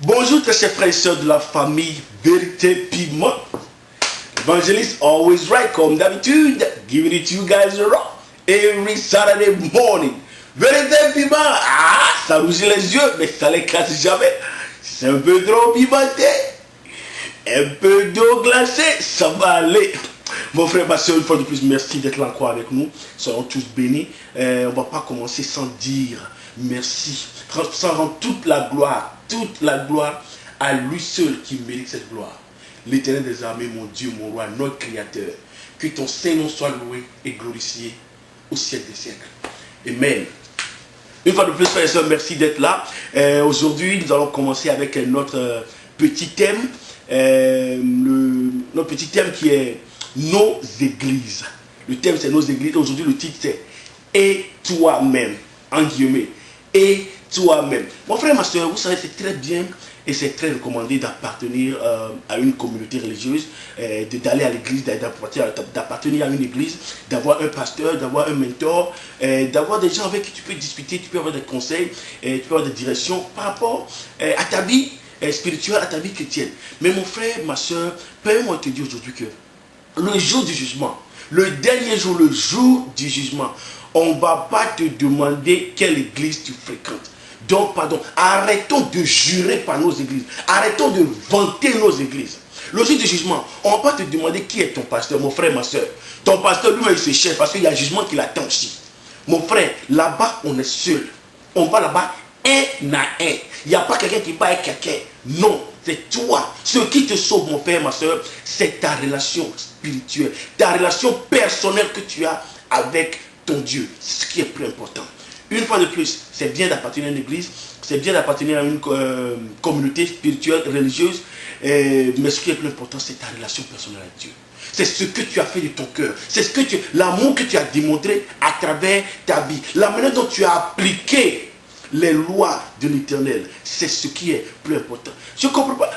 Bonjour très chers frères et sœurs de la famille Vérité Piment. Evangelist always right comme d'habitude, giving it to you guys raw every Saturday morning. Vérité Piment, ça rougit les yeux, mais ça les casse jamais. C'est un peu trop pimenté, un peu d'eau glacée, ça va aller. Mon frère, ma soeur, une fois de plus, merci d'être là encore avec nous. Soyons tous bénis. On ne va pas commencer sans dire merci, sans rendre toute la gloire à lui seul qui mérite cette gloire. L'Éternel des armées, mon Dieu, mon roi, notre Créateur. Que ton Saint-Nom soit loué et glorifié au siècle des siècles. Amen. Une fois de plus, frères et sœurs, merci d'être là. Aujourd'hui, nous allons commencer avec notre petit thème. Notre petit thème qui est nos églises. Le thème c'est nos églises. Aujourd'hui le titre c'est et toi-même, en guillemets, et toi-même. Mon frère, ma soeur, vous savez, c'est très bien et c'est très recommandé d'appartenir à une communauté religieuse, d'aller à l'église, d'appartenir à une église, d'avoir un pasteur, d'avoir un mentor, d'avoir des gens avec qui tu peux discuter, tu peux avoir des conseils, tu peux avoir des directions par rapport à ta vie spirituelle, à ta vie chrétienne. Mais mon frère, ma soeur, permets-moi de te dire aujourd'hui que le jour du jugement, le dernier jour, le jour du jugement, on ne va pas te demander quelle église tu fréquentes. Donc, pardon, arrêtons de jurer par nos églises. Arrêtons de vanter nos églises. Le jour du jugement, on ne va pas te demander qui est ton pasteur, mon frère, ma soeur. Ton pasteur, lui-même, il se cherche parce qu'il y a un jugement qui l'attend aussi. Mon frère, là-bas, on est seul. On va là-bas un à un. Il n'y a pas quelqu'un qui va avec quelqu'un. Non, c'est toi. Ce qui te sauve, mon père, ma soeur, c'est ta relation spirituelle, ta relation personnelle que tu as avec ton Dieu. C'est ce qui est plus important. Une fois de plus, c'est bien d'appartenir à une église, c'est bien d'appartenir à une communauté spirituelle, religieuse, mais ce qui est plus important, c'est ta relation personnelle avec Dieu. C'est ce que tu as fait de ton cœur. C'est l'amour que tu as démontré à travers ta vie. La manière dont tu as appliqué les lois de l'Éternel, c'est ce qui est plus important. Je ne comprends pas.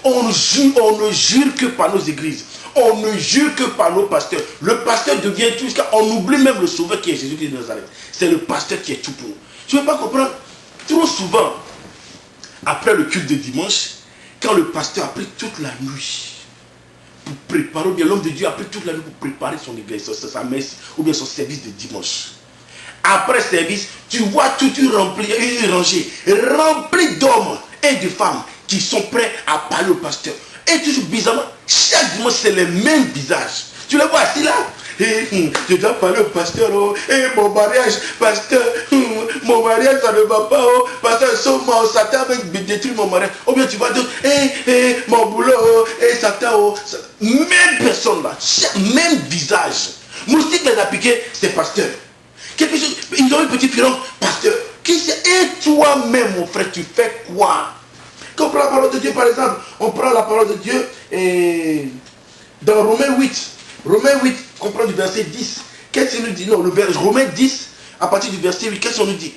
On ne jure que par nos églises. On ne jure que par nos pasteurs. Le pasteur devient tout. On oublie même le sauveur qui est Jésus-Christ de Nazareth. C'est le pasteur qui est tout pour nous. Je ne veux pas comprendre. Trop souvent, après le culte de dimanche, quand le pasteur a pris toute la nuit pour préparer, ou bien l'homme de Dieu a pris toute la nuit pour préparer son église, sa messe, ou bien son service de dimanche. Après service, tu vois toute une rangée remplie d'hommes et de femmes qui sont prêts à parler au pasteur. Et toujours bizarrement, chaque dimanche, c'est les mêmes visages. Tu les vois assis là. Je dois parler au pasteur. Oh, mon mariage, pasteur, mon mariage, ça ne va pas. Oh, pasteur, sauve-moi, Satan avec détruire mon mariage. Ou bien tu vas dire, mon boulot, Satan, oh. Même personne là, même visage. Moustique les a piqués, c'est pasteur. Quelque chose, ils ont une petite fiole, pasteur. Et toi-même, mon frère, tu fais quoi? Quand on prend la parole de Dieu, par exemple, on prend la parole de Dieu et dans Romains 8, on prend du verset 10. Qu'est-ce qu'il nous dit? Non, Romains 10, à partir du verset 8, qu'est-ce qu'on nous dit?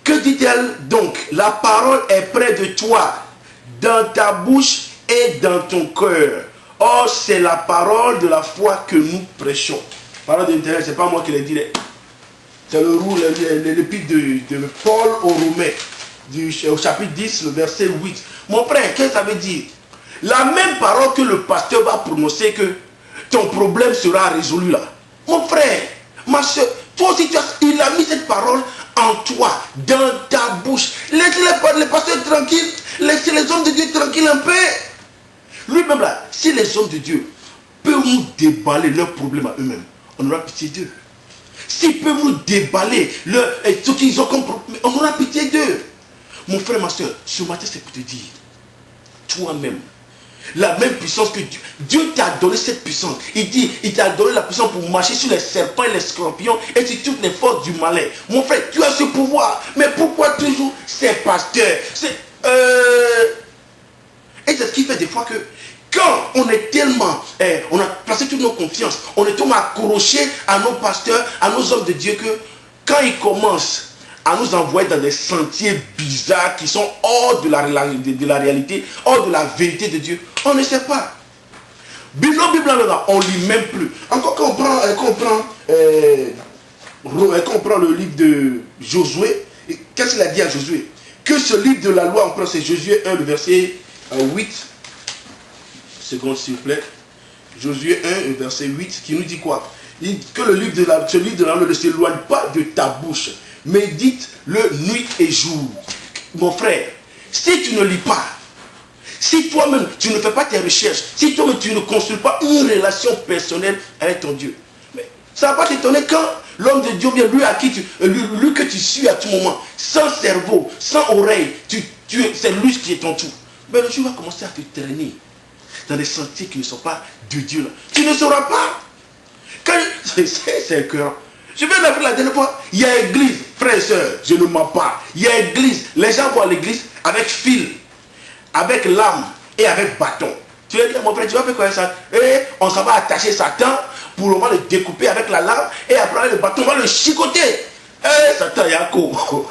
Que dit-elle donc? La parole est près de toi, dans ta bouche et dans ton cœur. Or, c'est la parole de la foi que nous prêchons. Parole de l'Éternel, ce n'est pas moi qui l'ai dit. C'est l'épître de Paul aux Romains, au chapitre 10, le verset 8. Mon frère, qu'est-ce que ça veut dire? La même parole que le pasteur va prononcer, que ton problème sera résolu là. Mon frère, ma soeur, toi aussi, il a mis cette parole en toi, dans ta bouche. Laissez les pasteurs tranquilles, laissez les hommes de Dieu tranquilles un peu. Lui-même là, si les hommes de Dieu peuvent nous déballer leurs problèmes à eux-mêmes, on aura pitié d'eux. S'ils peuvent nous déballer ce qu'ils ont comme problème, on aura pitié d'eux. Mon frère, ma soeur, ce matin, c'est pour te dire, toi-même, la même puissance que Dieu t'a donné cette puissance. Il dit, il t'a donné la puissance pour marcher sur les serpents et les scorpions et sur toutes les forces du malin. Mon frère, tu as ce pouvoir. Mais pourquoi toujours ces pasteurs? Et c'est ce qui fait des fois que quand on est tellement, on a placé toute nos confiances, on est tellement accroché à nos pasteurs, à nos hommes de Dieu, que quand ils commencent à nous envoyer dans des sentiers bizarres qui sont hors de la réalité, hors de la vérité de Dieu, on ne sait pas. Bible, on ne lit même plus. Encore quand on prend le livre de Josué, qu'est-ce qu'il a dit à Josué? que ce livre de la loi, encore c'est Josué 1, le verset 8. Seconde, s'il vous plaît. Josué 1, le verset 8, qui nous dit quoi? Il dit que ce livre de la loi ne s'éloigne pas de ta bouche. Médite-le nuit et jour. Mon frère, si tu ne lis pas, si toi-même tu ne fais pas tes recherches, si toi-même tu ne construis pas une relation personnelle avec ton Dieu, mais ça ne va pas t'étonner quand l'homme de Dieu vient, lui que tu suis à tout moment, sans cerveau, sans oreille, c'est lui qui est ton tout. Mais le jour va commencer à te traîner dans des sentiers qui ne sont pas de Dieu. Là. Tu ne sauras pas. C'est un cœur. Je vais l'appeler la dernière fois. Il y a église, frères et sœurs, je ne mens pas. Il y a église. Les gens vont à l'église avec fil, avec lame et avec bâton. Tu vas dire, mon frère, tu vas faire quoi ça? Et on s'en va attacher Satan pour on va le découper avec la lame et après le bâton, on va le chicoter. Satan, Yako.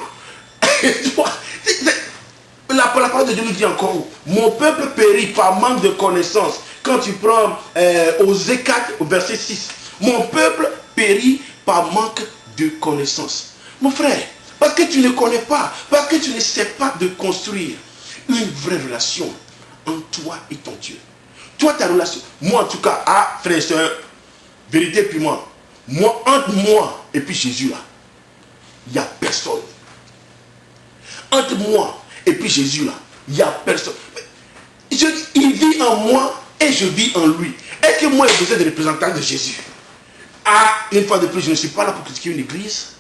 La parole de Dieu nous dit encore, mon peuple périt par manque de connaissance. Quand tu prends Osée 4, au verset 6, mon peuple périt par manque de connaissance. Mon frère, parce que tu ne connais pas, parce que tu ne sais pas de construire une vraie relation entre toi et ton Dieu. Toi, ta relation, moi en tout cas, frère et soeur, vérité puis moi, entre moi et puis Jésus là, il n'y a personne. Entre moi et puis Jésus là, il n'y a personne. Il vit en moi et je vis en lui. Est-ce que moi j'ai besoin de représentants de Jésus? Une fois de plus, je ne suis pas là pour critiquer une église.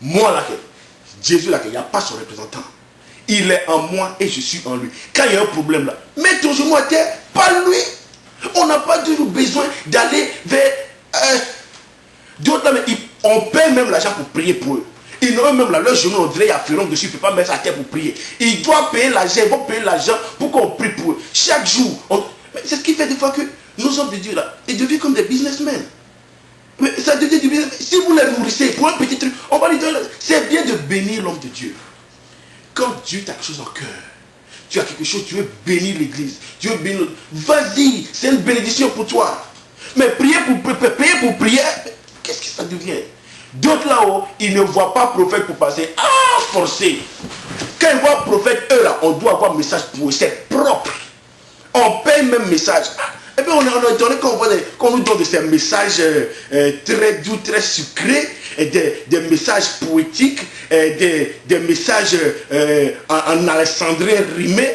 Moi là, Jésus là, il n'y a pas son représentant. Il est en moi et je suis en lui. Quand il y a un problème là, mets ton genou à terre, pas lui. On n'a pas toujours besoin d'aller vers d'autres là, mais on paie même l'argent pour prier pour eux. Ils n'ont même là, leur genou, on dirait il y a ferron dessus, il ne peut pas mettre sa terre pour prier. Ils doivent payer l'argent, ils vont payer l'argent pour qu'on prie pour eux. Chaque jour, c'est ce qui fait des fois que nos hommes de Dieu là, ils deviennent comme des businessmen. Mais ça devient du business. Si vous les nourrissez pour un petit truc, on va lui dire, c'est bien de bénir l'homme de Dieu. Quand Dieu t'a quelque chose en cœur, tu as quelque chose, tu veux bénir l'église, tu veux bénir, vas-y, c'est une bénédiction pour toi. Mais prier pour prier, qu'est-ce que ça devient? D'autres là-haut, ils ne voient pas prophète pour passer. Forcé. Quand ils voient prophète, eux là, on doit avoir un message pour eux, c'est propre. On paye même message. Et puis on est étonné qu'on nous donne de ces messages très doux, très sucrés, et des messages poétiques, des messages en alexandrin rimé.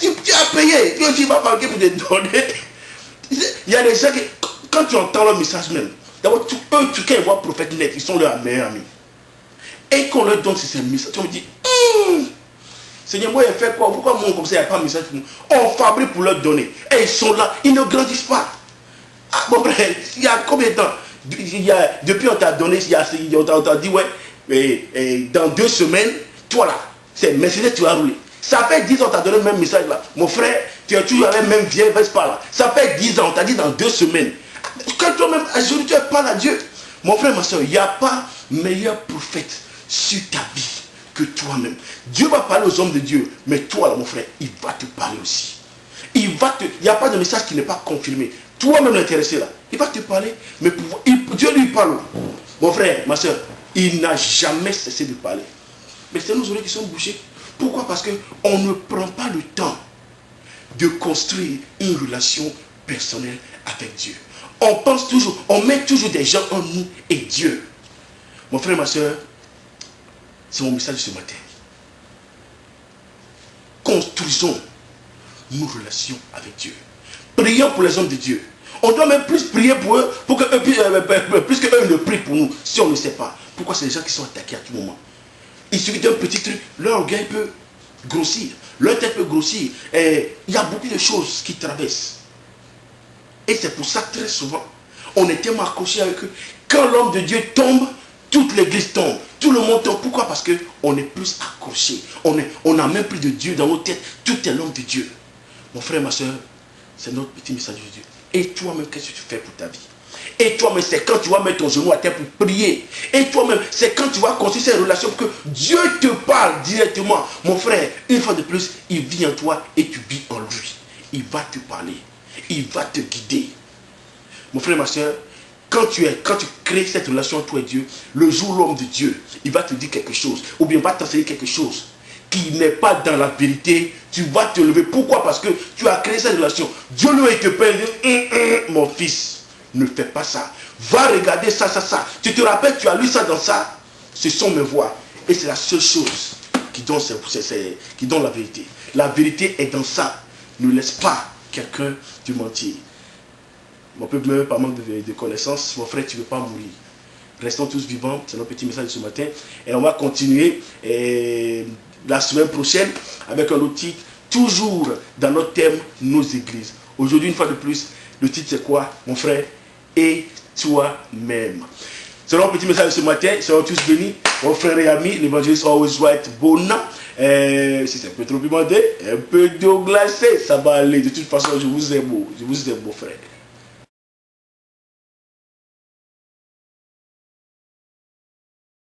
Tu as payé, tu vas manquer pour te donner. Il y a des gens qui, quand tu entends leur message même, d'abord, quand ils voient prophète net, ils sont leurs meilleurs amis. Et qu'on leur donne ces messages, tu me dis, Seigneur, moi, il fait quoi? Pourquoi moi, comme ça, il n'y a pas de message pour nous? On fabrique pour leur donner. Et ils sont là, ils ne grandissent pas. Bon, frère, il y a combien de temps? Depuis on t'a donné, on t'a dit, ouais, dans 2 semaines, toi là, c'est Mercedes, tu vas rouler. Ça fait 10 ans, on t'a donné le même message là. Mon frère, tu as toujours la même vieille Vespa là. Ça fait 10 ans, on t'a dit dans 2 semaines. Quand toi-même, aujourd'hui, tu parles à Dieu. Mon frère, ma soeur, il n'y a pas meilleur prophète sur ta vie que toi-même. Dieu va parler aux hommes de Dieu, mais toi, là, mon frère, il va te parler aussi. Il n'y a pas de message qui n'est pas confirmé. Toi-même l'intéressé là, il va te parler, mais Dieu lui parle. Mon frère, ma soeur, il n'a jamais cessé de parler. Mais c'est nos oreilles qui sont bouchées. Pourquoi? Parce qu'on ne prend pas le temps de construire une relation personnelle avec Dieu. On pense toujours, on met toujours des gens en nous et Dieu. Mon frère, ma soeur, c'est mon message de ce matin. Construisons nos relations avec Dieu. Prions pour les hommes de Dieu. On doit même plus prier pour eux, pour que plus qu'eux ne prient pour nous, si on ne sait pas. Pourquoi c'est les gens qui sont attaqués à tout moment? Il suffit d'un petit truc, leur orgueil peut grossir, leur tête peut grossir. Et il y a beaucoup de choses qui traversent. Et c'est pour ça que très souvent, on est tellement accroché avec eux. Quand l'homme de Dieu tombe, toute l'église tombe. Tout le monde tombe. Pourquoi? Parce qu'on est plus accroché. On n'a même plus de Dieu dans nos têtes. Tout est l'homme de Dieu. Mon frère, ma soeur, c'est notre petit message de Dieu. Et toi-même, qu'est-ce que tu fais pour ta vie? Et toi-même, c'est quand tu vas mettre ton genou à terre pour prier. Et toi-même, c'est quand tu vas construire ces relations pour que Dieu te parle directement. Mon frère, une fois de plus, il vit en toi et tu vis en lui. Il va te parler. Il va te guider. Mon frère, ma soeur, quand tu crées cette relation entre toi et Dieu, le jour où l'homme de Dieu, il va te dire quelque chose, ou bien il va t'enseigner quelque chose qui n'est pas dans la vérité, tu vas te lever. Pourquoi? Parce que tu as créé cette relation. Dieu lui te parle, mon fils, ne fais pas ça. Va regarder ça. Tu te rappelles, tu as lu ça dans ça. Ce sont mes voix. Et c'est la seule chose qui donne la vérité. La vérité est dans ça. Ne laisse pas quelqu'un te mentir. Mon peuple meurt par manque de connaissances. Mon frère, tu ne veux pas mourir. Restons tous vivants. C'est notre petit message de ce matin. Et on va continuer la semaine prochaine avec un autre titre. Toujours dans notre thème, nos églises. Aujourd'hui, une fois de plus, le titre c'est quoi, mon frère? Et toi-même. C'est notre petit message de ce matin. Soyons tous bénis. Mon frère et ami, l'évangéliste Always White Bona. Si c'est un peu trop demandé, un peu d'eau glacée, ça va aller. De toute façon, je vous aime beau. Je vous aime beau, frère.